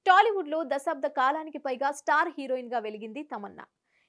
టాలీవుడ్ లో దశాబ్ద కాలానికి పైగా స్టార్ హీరోయిన్ గా వెలిగింది తమన్నా.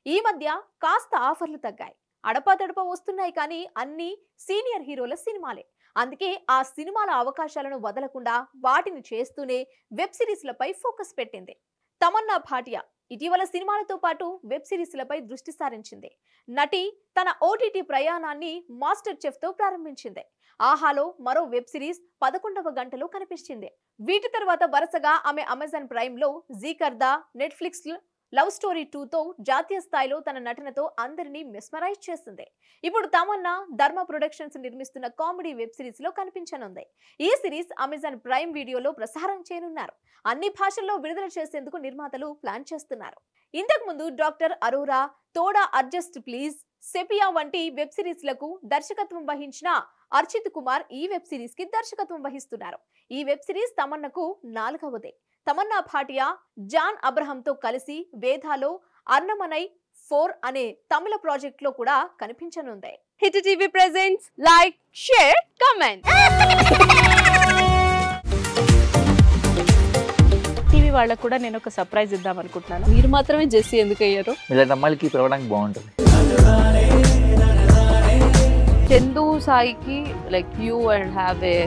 ఈ మధ్య కాస్త ఆఫర్లు తగ్గాయి. అడపాదడపా వస్తున్నాయి కానీ అన్ని సీనియర్ హీరోల సినిమాలే. అందుకే ఆ సినిమాల అవకాశాలను వదలకుండా వాటిని చేస్తూనే వెబ్ సిరీస్లపై ఫోకస్ పెట్టింది. తమన్నా భాటియా ఇటీవల సినిమాలతో పాటు వెబ్ సిరీస్లపై దృష్టి సారించింది. నటి తన ఓటీటీ ప్రయాణాన్ని మాస్టర్ చెఫ్ తో ప్రారంభించింది. ఆహాలో మరో వెబ్ సిరీస్ 11వ గంటలో కనిపించింది. వీటి తర్వాత వరుసగా ఆమె అమెజాన్ ప్రైమ్ లో జీకర్దా, నెట్ఫ్లిక్స్ లవ్ స్టోరీ 2 తో జాతీయ స్థాయిలో తన నటనతో అందరినీ మెస్మరైజ్ చేసింది. ఇప్పుడు తమన్నా ధర్మ ప్రొడక్షన్స్ నిర్మిస్తున్న కామెడీ వెబ్ సిరీస్ లో కనిపించనుంది. ఈ సిరీస్ అమెజాన్ ప్రైమ్ వీడియోలో ప్రసారం చేయనున్నారు. అన్ని భాషల్లో విడుదల చేసేందుకు నిర్మాతలు ప్లాన్ చేస్తున్నారు. ఇంతకు ముందు doctor Arora, Thoda adjust please, Sepia వంటి వెబ్ సిరీస్ లకు దర్శకత్వం వహించిన అర్చిత్ కుమార్ ఈ వెబ్ సిరీస్ కి దర్శకత్వం వహిస్తున్నారు. ఈ వెబ్ సిరీస్ తమన్నకు 4వదే. తమన్నా భాటియా జాన్ అబ్రహం తో కలిసి వేదాలో అర్నమనై 4 అనే తమిళ ప్రాజెక్ట్ లో కూడా కనిపించనుంది. Hit TV presents like, share, comment. TV వాళ్ళకు కూడా నేను ఒక సర్ప్రైజ్ ఇద్దాం అనుకుంటున్నాను. మీరు మాత్రమే జెస్సీ ఎందుకు అయ్యారు? ఇలాంటి అమ్మాయిలకి పిలవడానికి బాగుంటుంది. చందు సాయికి like you and have a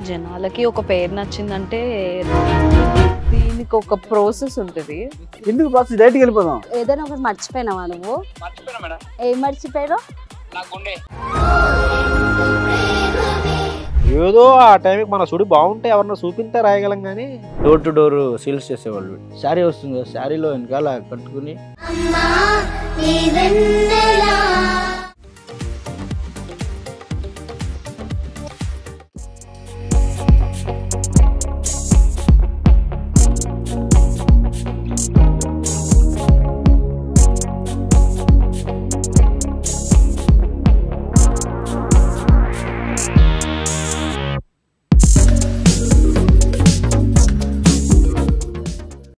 జనాలకి ఒక పేరు నచ్చిందంటే దీనికి ఒక ప్రాసెస్ ఉంటుంది. ఎందుకు ప్రాసెస్ డైరెక్ట్‌గా వెళ్ళిపోదాం. ఏదైనా ఒకటి మర్చిపోయినావా నువ్వు? మర్చిపోయినా మేడం. ఏం మర్చిపోయావు? నా గుండె. ఏదో ఆ టైంకి మన సుడి బాగుంటే ఎవరన్నా చూపిస్తే రాయగలం కానీ డోర్ టు డోర్ సేల్స్ చేసేవాళ్ళు. శారీ వస్తుంది, శారీలో వెనకాల కట్టుకుని